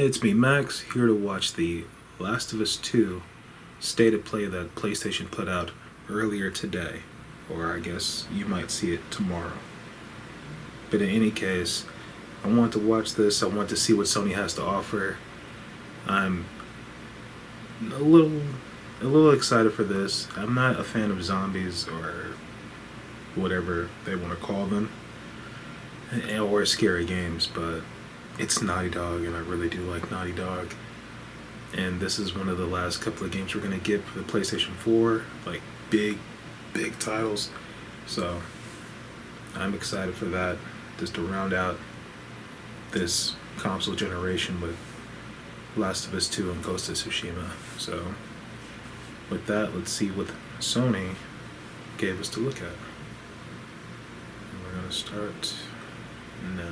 It's me, Max, here to watch The Last of Us 2 State of Play that PlayStation put out earlier today. Or I guess you might see it tomorrow. But in any case, I want to watch this. I want to see what Sony has to offer. I'm a little excited for this. I'm not a fan of zombies or whatever they want to call them, or scary games, but it's Naughty Dog, and I really do like Naughty Dog. And this is one of the last couple of games we're going to get for the PlayStation 4, like big titles. So I'm excited for that, just to round out this console generation with Last of Us 2 and Ghost of Tsushima. So with that, let's see what Sony gave us to look at. And we're going to start now.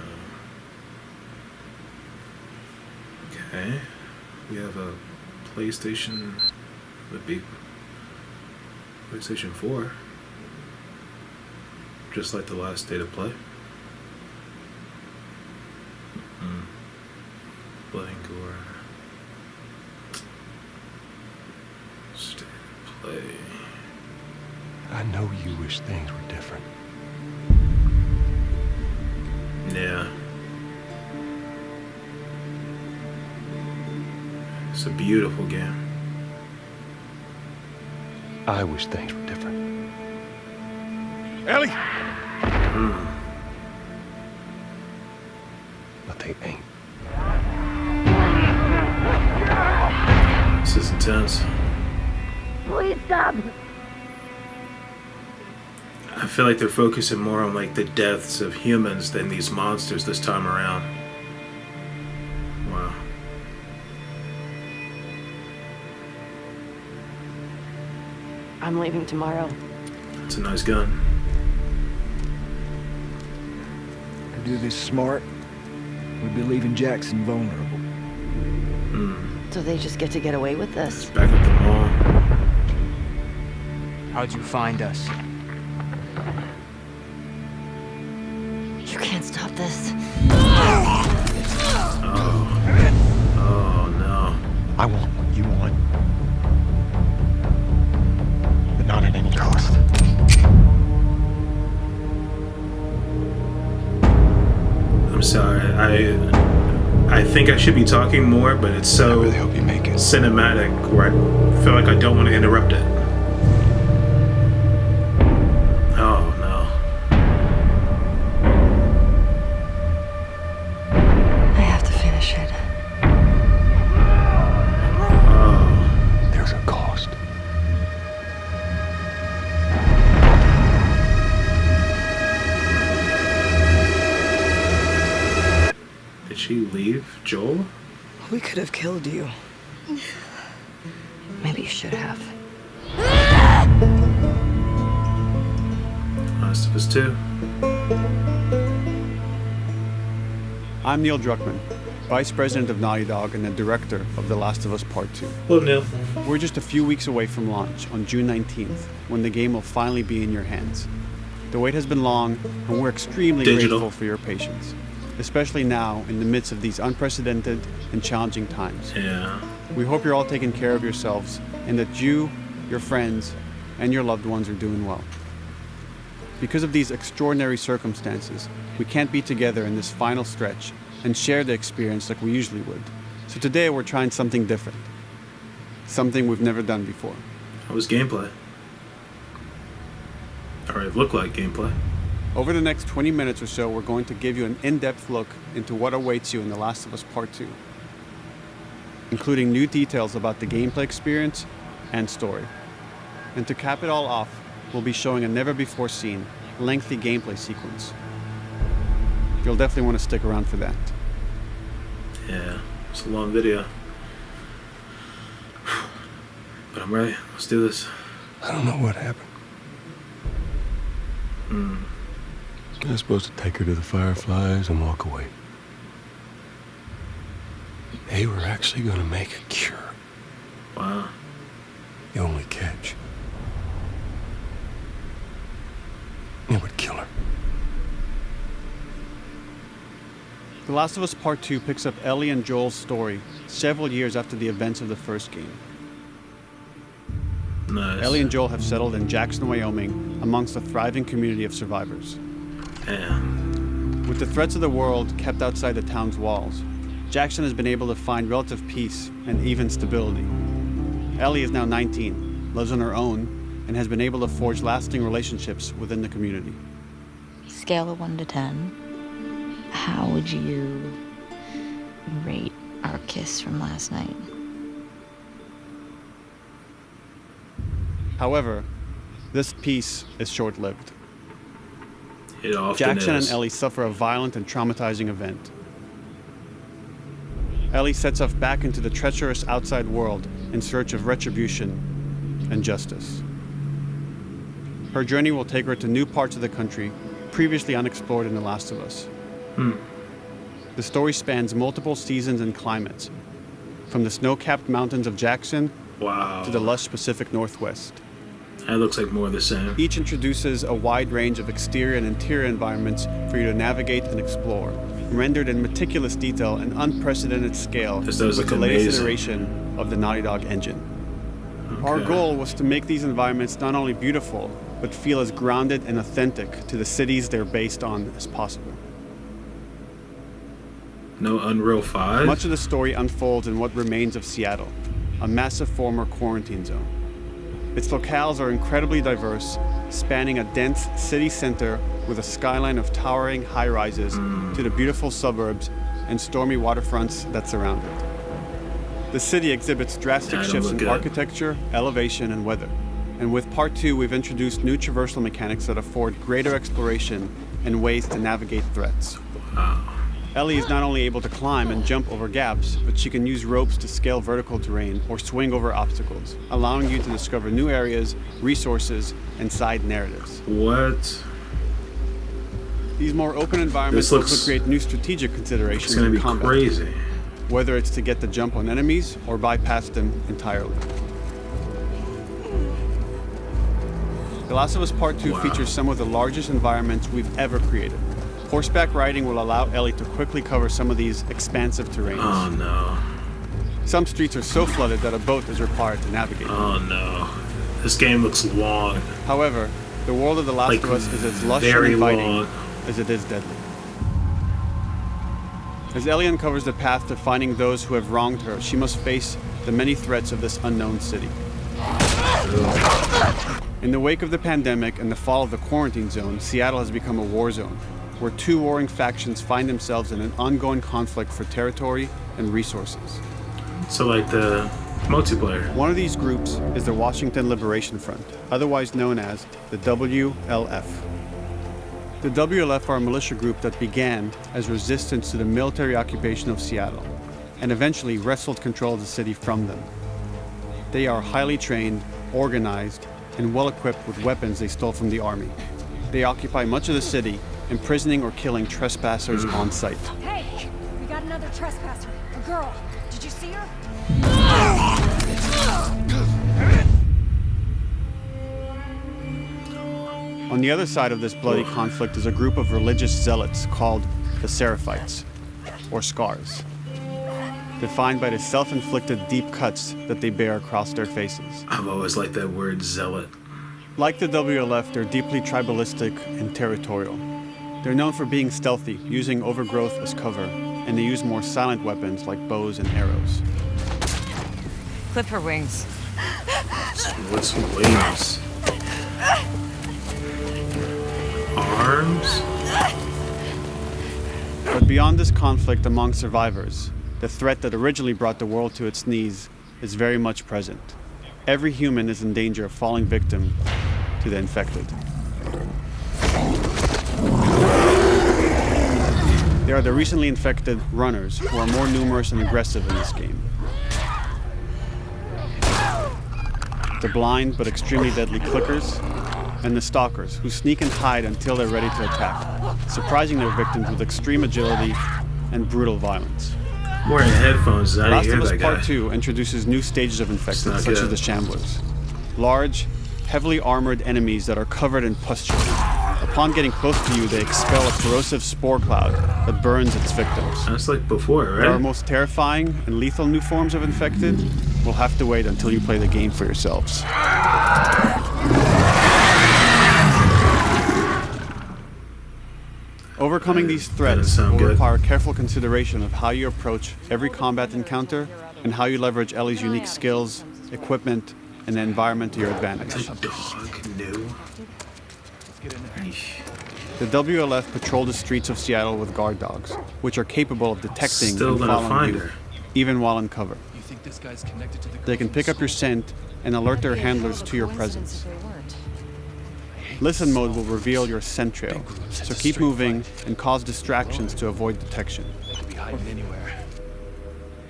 Okay, we have a PlayStation, the big PlayStation 4, just like the last State of Play. Blank or State of Play. I know you wish things were different. Yeah. It's a beautiful game. I wish things were different. Ellie! But they ain't. This is intense. Please stop. I feel like they're focusing more on like the deaths of humans than these monsters this time around. Wow. I'm leaving tomorrow. That's a nice gun. To do this smart, we'd be leaving Jackson vulnerable. So they just get to get away with this. Back at the mall. How'd you find us? You can't stop this. Oh no. I want what you want. But not at any cost. I'm sorry. I think I should be talking more, but it's so I really hope you make it. cinematic where I feel like I don't want to interrupt it. Oh no. I have to finish it. Oh. There's a cost. Did she leave Joel? We could have killed you. Maybe you should have. Last of Us 2. I'm Neil Druckmann, Vice President of Naughty Dog and the Director of The Last of Us Part 2. Hello, Neil. We're just a few weeks away from launch on June 19th, when the game will finally be in your hands. The wait has been long, and we're extremely Digital. grateful for your patience, especially now in the midst of these unprecedented and challenging times. Yeah. We hope you're all taking care of yourselves and that you, your friends, and your loved ones are doing well. Because of these extraordinary circumstances, we can't be together in this final stretch and share the experience like we usually would. So today we're trying something different. Something we've never done before. How was gameplay? Or it looked like gameplay. Over the next 20 minutes or so, we're going to give you an in-depth look into what awaits you in The Last of Us Part 2, including new details about the gameplay experience and story. And to cap it all off, we'll be showing a never-before-seen, lengthy gameplay sequence. You'll definitely want to stick around for that. Yeah, it's a long video. But I'm ready. Let's do this. I don't know what happened. I was supposed to take her to the Fireflies and walk away. They were actually going to make a cure. Wow. The only catch, it would kill her. The Last of Us Part 2 picks up Ellie and Joel's story several years after the events of the first game. Nice. Ellie and Joel have settled in Jackson, Wyoming, amongst a thriving community of survivors. Damn. With the threats of the world kept outside the town's walls, Jackson has been able to find relative peace and even stability. Ellie is now 19, lives on her own, and has been able to forge lasting relationships within the community. Scale of 1 to 10. How would you rate our kiss from last night? However, this peace is short-lived. It often Jackson is. and Ellie suffer a violent and traumatizing event. Ellie sets off back into the treacherous outside world in search of retribution and justice. Her journey will take her to new parts of the country previously unexplored in The Last of Us. The story spans multiple seasons and climates, from the snow-capped mountains of Jackson Wow. to the lush Pacific Northwest. That looks like more of the same. Each introduces a wide range of exterior and interior environments for you to navigate and explore, rendered in meticulous detail and unprecedented scale This with does the look latest amazing. iteration of the Naughty Dog engine. Our Okay. goal was to make these environments not only beautiful, but feel as grounded and authentic to the cities they're based on as possible. No Unreal 5? Much of the story unfolds in what remains of Seattle, a massive former quarantine zone. Its locales are incredibly diverse, spanning a dense city center with a skyline of towering high-rises to the beautiful suburbs and stormy waterfronts that surround it. The city exhibits drastic That don't shifts look in good. architecture, elevation, and weather. And with Part 2, we've introduced new traversal mechanics that afford greater exploration and ways to navigate threats. Wow. Ellie is not only able to climb and jump over gaps, but she can use ropes to scale vertical terrain or swing over obstacles, allowing you to discover new areas, resources, and side narratives. What? These more open environments This looks- also create new strategic considerations It's gonna in be combat, crazy. whether it's to get the jump on enemies or bypass them entirely. The Last of Us Part 2 Wow. features some of the largest environments we've ever created. Horseback riding will allow Ellie to quickly cover some of these expansive terrains. Oh no. Some streets are so flooded that a boat is required to navigate. Oh no. This game looks long. However, the world of The Last Like, of Us is as lush and very inviting long. as it is deadly. As Ellie uncovers the path to finding those who have wronged her, she must face the many threats of this unknown city. In the wake of the pandemic and the fall of the quarantine zone, Seattle has become a war zone, where two warring factions find themselves in an ongoing conflict for territory and resources. So like the multiplayer. One of these groups is the Washington Liberation Front, otherwise known as the WLF. The WLF are a militia group that began as resistance to the military occupation of Seattle and eventually wrestled control of the city from them. They are highly trained, organized, and well-equipped with weapons they stole from the army. They occupy much of the city, imprisoning or killing trespassers on sight. Hey, we got another trespasser. A girl. Did you see her? On the other side of this bloody conflict is a group of religious zealots called the Seraphites, or Scars, defined by the self-inflicted deep cuts that they bear across their faces. I've always liked that word, zealot. Like the WLF, they're deeply tribalistic and territorial. They're known for being stealthy, using overgrowth as cover, and they use more silent weapons like bows and arrows. Clip her wings. What's wings? Arms? But beyond this conflict among survivors, the threat that originally brought the world to its knees is very much present. Every human is in danger of falling victim to the infected. There are the recently infected runners, who are more numerous and aggressive in this game. The blind but extremely deadly clickers, and the stalkers, who sneak and hide until they're ready to attack, surprising their victims with extreme agility and brutal violence. I'm wearing headphones. I Last didn't of hear Us that Part guy. 2 introduces new stages of infected, not such as good. the Shamblers. Large, heavily armored enemies that are covered in pustules, a Upon getting close to you, they expel a corrosive spore cloud that burns its victims. That's like before, There are right? most terrifying and lethal new forms of infected. We'll have to wait until you play the game for yourselves. Overcoming these threats sound will good. require careful consideration of how you approach every combat encounter and how you leverage Ellie's unique skills, equipment, and the environment to your advantage. The dog knew. The WLF patrol the streets of Seattle with guard dogs, which are capable of detecting Still and gonna following find you, her. even while in cover. You think this guy's connected to the They can pick up your scent and alert their handlers to your presence. Listen mode will reveal your scent trail, so keep moving and cause distractions to avoid detection. could be hiding anywhere.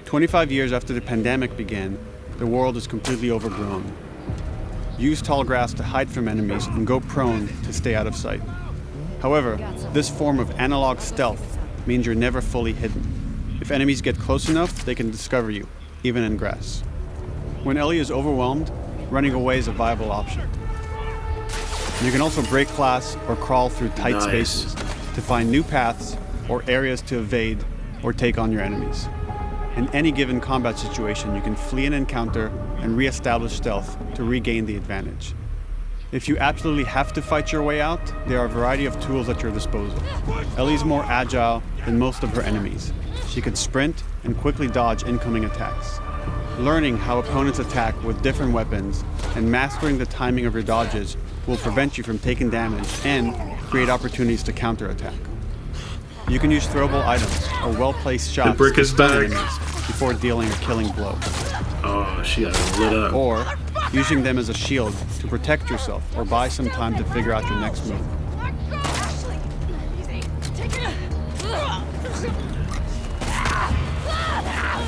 25 years after the pandemic began, the world is completely overgrown. Use tall grass to hide from enemies and go prone to stay out of sight. However, this form of analog stealth means you're never fully hidden. If enemies get close enough, they can discover you, even in grass. When Ellie is overwhelmed, running away is a viable option. You can also break glass or crawl through tight Nice. spaces to find new paths or areas to evade or take on your enemies. In any given combat situation, you can flee an encounter and re-establish stealth to regain the advantage. If you absolutely have to fight your way out, there are a variety of tools at your disposal. Ellie's more agile than most of her enemies. She can sprint and quickly dodge incoming attacks. Learning how opponents attack with different weapons and mastering the timing of your dodges will prevent you from taking damage and create opportunities to counterattack. You can use throwable items or well-placed shots brick to is stun back. enemies before dealing a killing blow, Oh, she got lit up. or using them as a shield to protect yourself or buy some time to figure out your next move.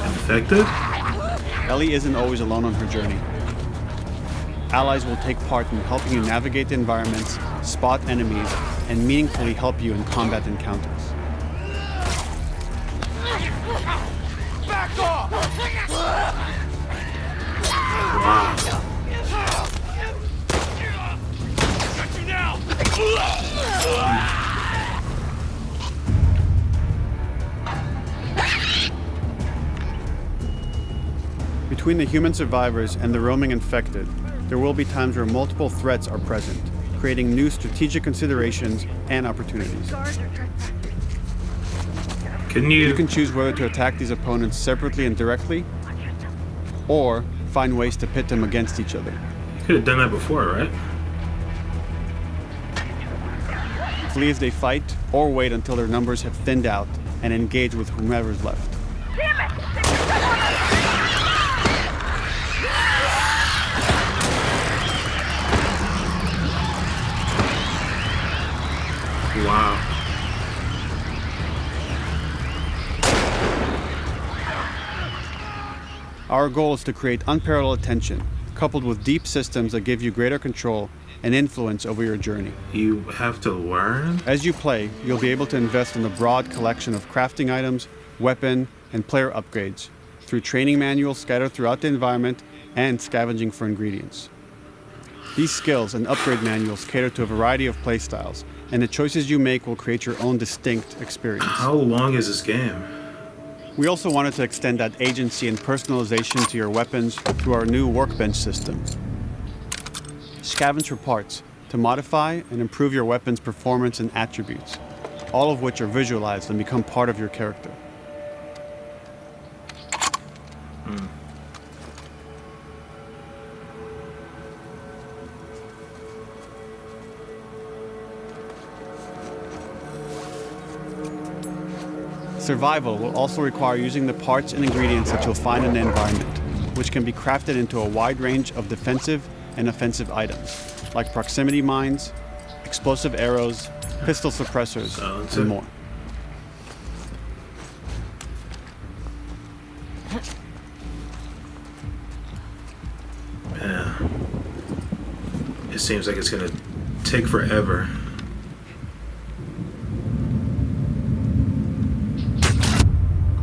Infected? Ellie isn't always alone on her journey. Allies will take part in helping you navigate the environments, spot enemies, and meaningfully help you in combat encounters. Between the human survivors and the roaming infected, there will be times where multiple threats are present, creating new strategic considerations and opportunities. Can You you... can choose whether to attack these opponents separately and directly, or find ways to pit them against each other. could have done that before, right? Flee as they fight, or wait until their numbers have thinned out and engage with whomever's left. Wow. Our goal is to create unparalleled tension, coupled with deep systems that give you greater control and influence over your journey. You have to learn? As you play, you'll be able to invest in a broad collection of crafting items, weapon, and player upgrades through training manuals scattered throughout the environment and scavenging for ingredients. These skills and upgrade manuals cater to a variety of playstyles, and the choices you make will create your own distinct experience. How long is this game? We also wanted to extend that agency and personalization to your weapons through our new workbench system. Scavenge for parts to modify and improve your weapon's performance and attributes, all of which are visualized and become part of your character. Survival will also require using the parts and ingredients that you'll find in the environment, which can be crafted into a wide range of defensive and offensive items, like proximity mines, explosive arrows, pistol suppressors, Silencer. and more. Yeah. It seems like it's gonna take forever.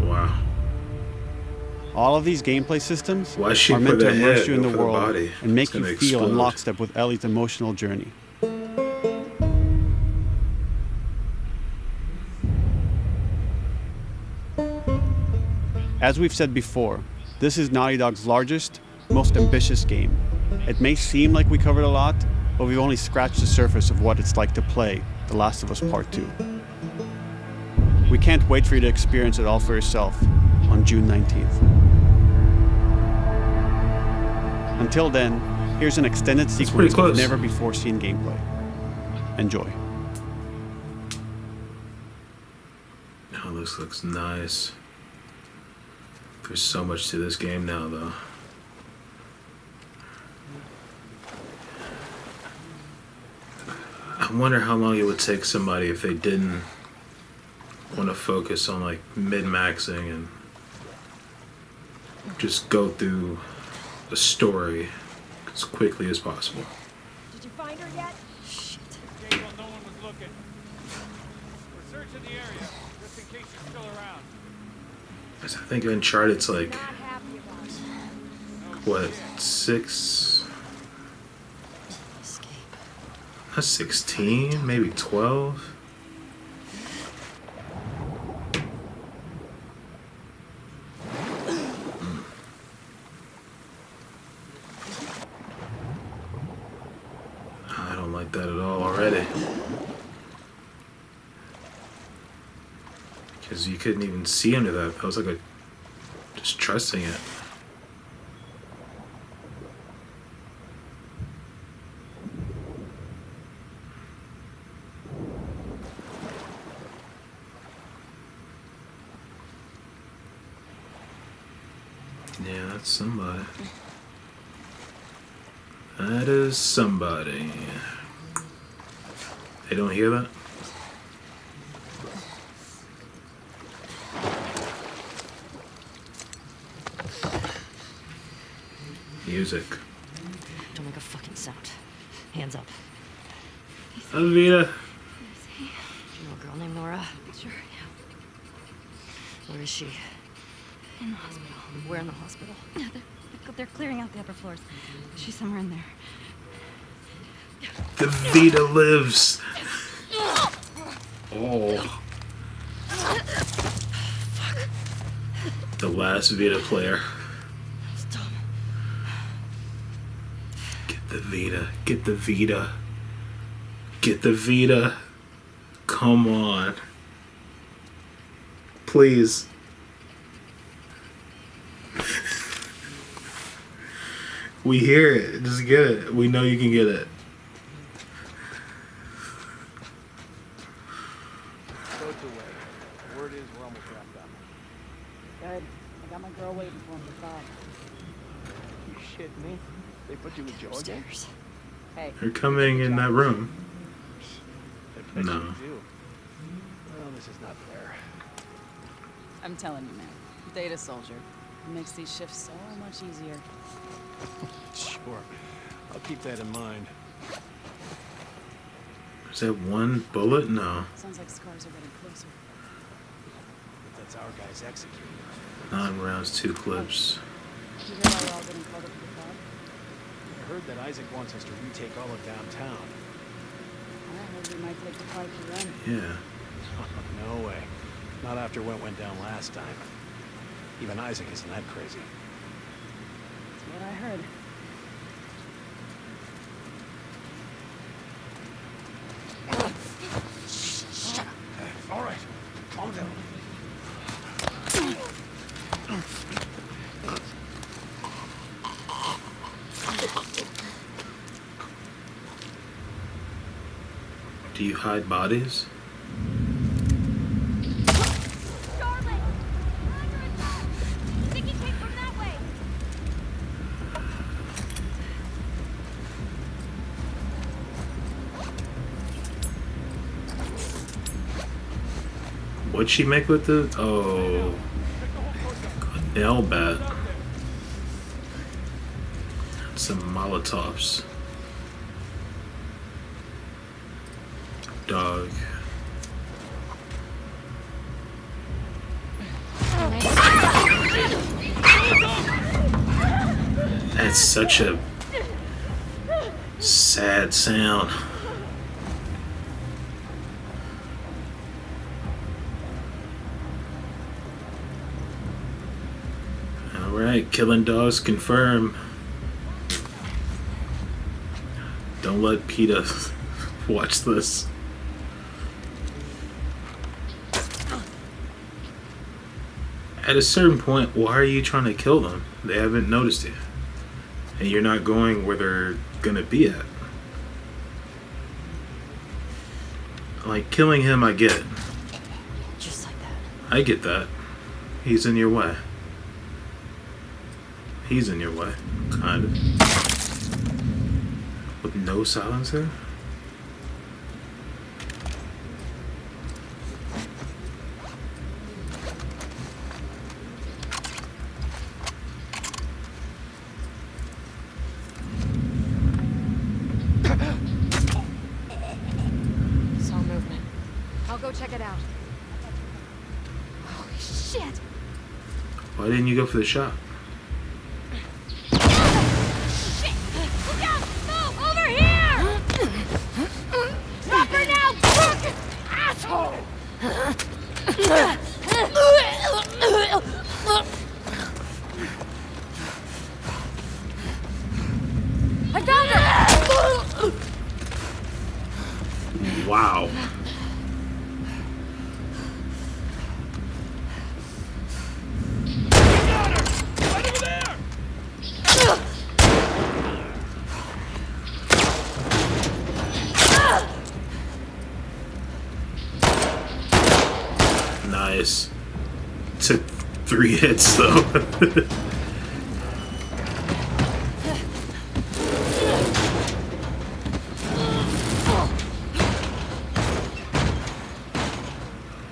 Wow. All of these gameplay systems Why shoot are for meant to the immerse head, you in go the for the world body? and make It's you gonna feel in explode. lockstep with Ellie's emotional journey. As we've said before, this is Naughty Dog's largest, most ambitious game. It may seem like we covered a lot, but we've only scratched the surface of what it's like to play The Last of Us Part 2. We can't wait for you to experience it all for yourself on June 19th. Until then, here's an extended pretty sequence of close. never before seen gameplay. Enjoy. Oh, this looks nice. There's so much to this game now, though. I wonder how long it would take somebody if they didn't want to focus on like min-maxing and just go through the story as quickly as possible. Did you find her yet? Okay, well, no one was looking. We're searching the area, just in case she's still around. 'Cause I think Uncharted's like, Not happy about it. what, 6? Escape. Not 16, maybe 12? I don't like that at all already. Because you couldn't even see under that. That was like just trusting it. Yeah, that's somebody. That is somebody. They don't hear that? Music. Don't make a fucking sound. Hands up. Vita. Do you know a girl named Nora? Sure, yeah. Where is she? In the hospital. Where in the hospital? Yeah, they're clearing out the upper floors. She's somewhere in there. The Vita lives. Oh. The last Vita player. Stop. Get the Vita. Get the Vita. Get the Vita. Come on. Please. We hear it. Just get it. We know you can get it. Boats away. Word is we're almost wrapped up. Good. I got my girl waiting for him to stop. You shitting me? They put you with Joe again? Upstairs. Hey. They're coming in that room. I bet No. you do. Well, this is not fair. I'm telling you, man. Data soldier. It makes these shifts so much easier. Sure. I'll keep that in mind. Is that one bullet? No. Sounds like scars are getting closer. But that's our guys executing. 9 rounds, 2 clips. You hear why we're all getting caught up to the club? I heard that Isaac wants us to retake all of downtown. I heard we might take the fight to them. Yeah. No way. Not after what went down last time. Even Isaac isn't that crazy. That's what I heard. All right, calm down. Do you hide bodies? Darling! Under attack! Sticky came from that way! What'd she make with the... Oh. A nail bat. Some Molotovs. Dog. That's such a sad sound. Alright, killing dogs confirm. Don't let PETA watch this. At a certain point, why are you trying to kill them? They haven't noticed you. And you're not going where they're gonna be at. Like, killing him, I get. Just like that. I get that. He's in your way. He's in your way, kind of. With no silencer? Saw movement. I'll go check it out. Holy shit! Why didn't you go for the shot? Shit! Look out! Move! Over here! Drop her now, crook! Asshole! I found her! Wow. Right over there! Nice. Took 3 hits though.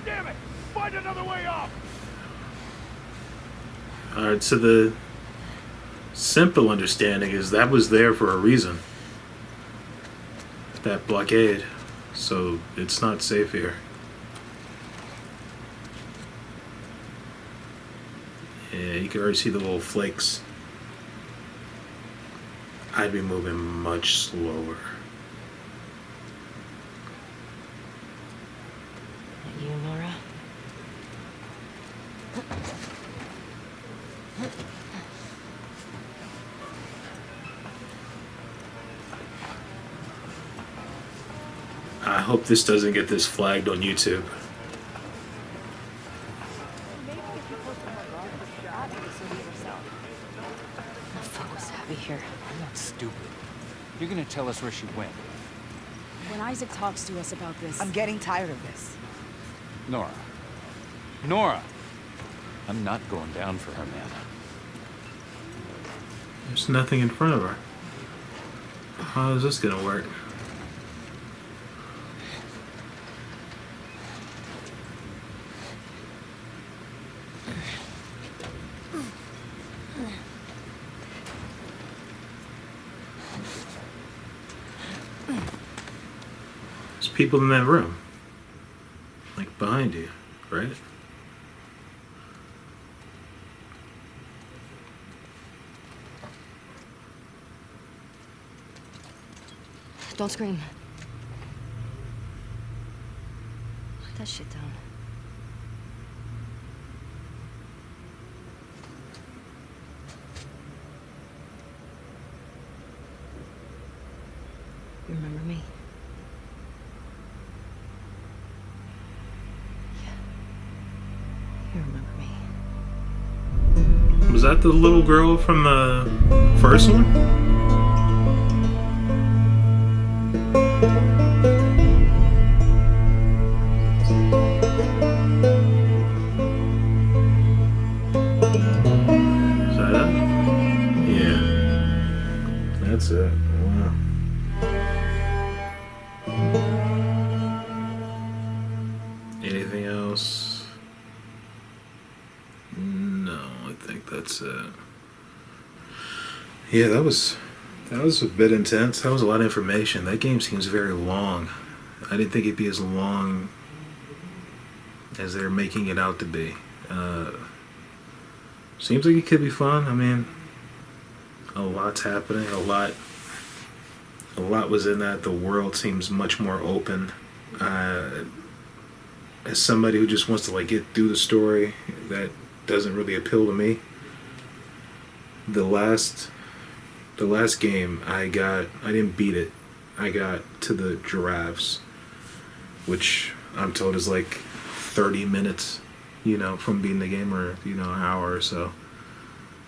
Damn it! Find another way off! Alright, so the simple understanding is that was there for a reason. That blockade. So it's not safe here. Yeah, you can already see the little flakes. I'd be moving much slower. You, Nora? I hope this doesn't get this flagged on YouTube. The fuck was Abby here? I'm not stupid. You're gonna tell us where she went. When Isaac talks to us about this, I'm getting tired of this. Nora. Nora! I'm not going down for her, man. There's nothing in front of her. How is this gonna work? There's people in that room. Like behind you, right? Don't scream. Put that shit down. You remember me? Yeah. You remember me. Was that the little girl from the first one? Is that it? Yeah. That's it. Wow. Anything else? No, I think that's it. Yeah, that was a bit intense. That was a lot of information. That game seems very long. I didn't think it'd be as long as they're making it out to be. Seems like it could be fun. I mean, a lot's happening. A lot was in that. The world seems much more open. As somebody who just wants to like get through the story, that doesn't really appeal to me. the last game I didn't beat it. I got to the giraffes, which I'm told is like 30 minutes, from beating the game, or an hour or so.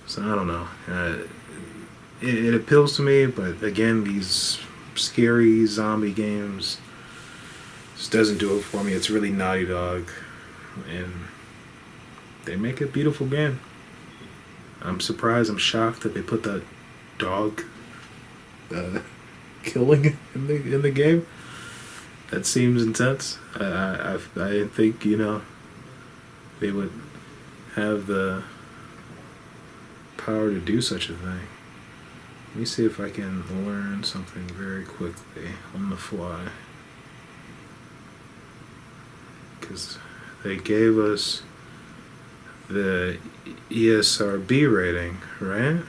So I don't know. It appeals to me, but again, these scary zombie games just doesn't do it for me. It's really Naughty Dog, and they make a beautiful game. I'm surprised. I'm shocked that they put that dog killing in the game. That seems intense. I didn't think they would have the power to do such a thing. Let me see if I can learn something very quickly on the fly. Because they gave us the ESRB rating, right?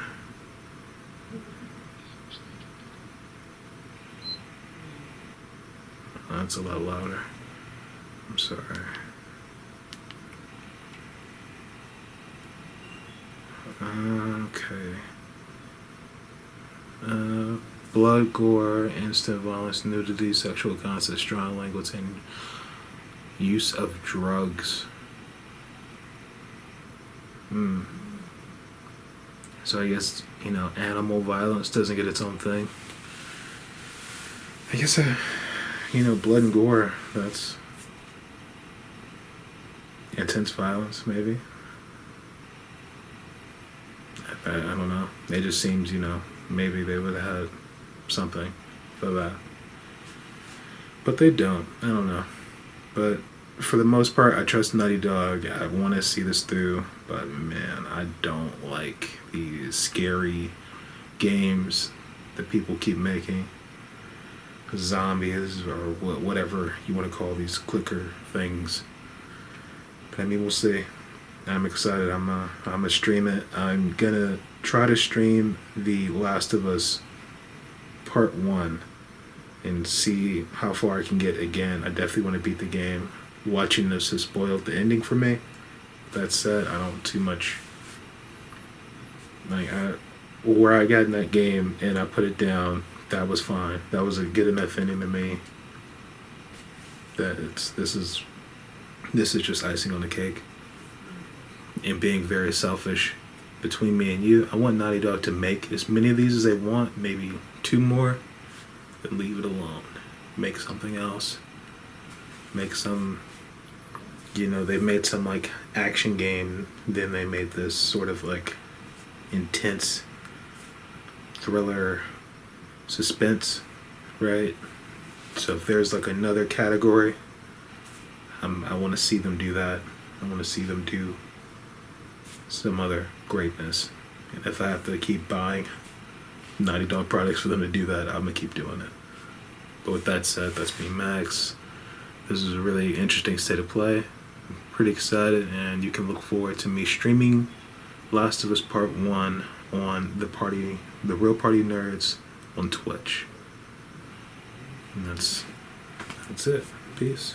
Oh, that's a lot louder. I'm sorry. Okay. Blood, gore, instant violence, nudity, sexual content, strong language, and use of drugs. So I guess, animal violence doesn't get its own thing. I guess, blood and gore, that's intense violence, maybe. I don't know. It just seems, maybe they would have had something for that. But they don't. I don't know. But for the most part, I trust Naughty Dog. I want to see this through. But man, I don't like these scary games that people keep making. Zombies or whatever you want to call these clicker things. But I mean, we'll see. I'm excited. I'm gonna stream it. I'm gonna try to stream The Last of Us Part 1 and see how far I can get again. I definitely want to beat the game. Watching this has spoiled the ending for me. That said, I don't too much where I got in that game and I put it down. That was fine. That was a good enough ending to me. This is just icing on the cake. And being very selfish between me and you, I want Naughty Dog to make as many of these as they want, maybe 2 more, then leave it alone. Make something else. Make some, they made some like action game, then they made this sort of like intense thriller suspense, right? So if there's like another category, I want to see them do that. I want to see them do some other greatness. And if I have to keep buying Naughty Dog products for them to do that, I'm gonna keep doing it. But with that said, that's me, Max. This is a really interesting state of play. I'm pretty excited, and you can look forward to me streaming Last of Us Part 1 on the Real Party Nerds on Twitch. And that's it. Peace.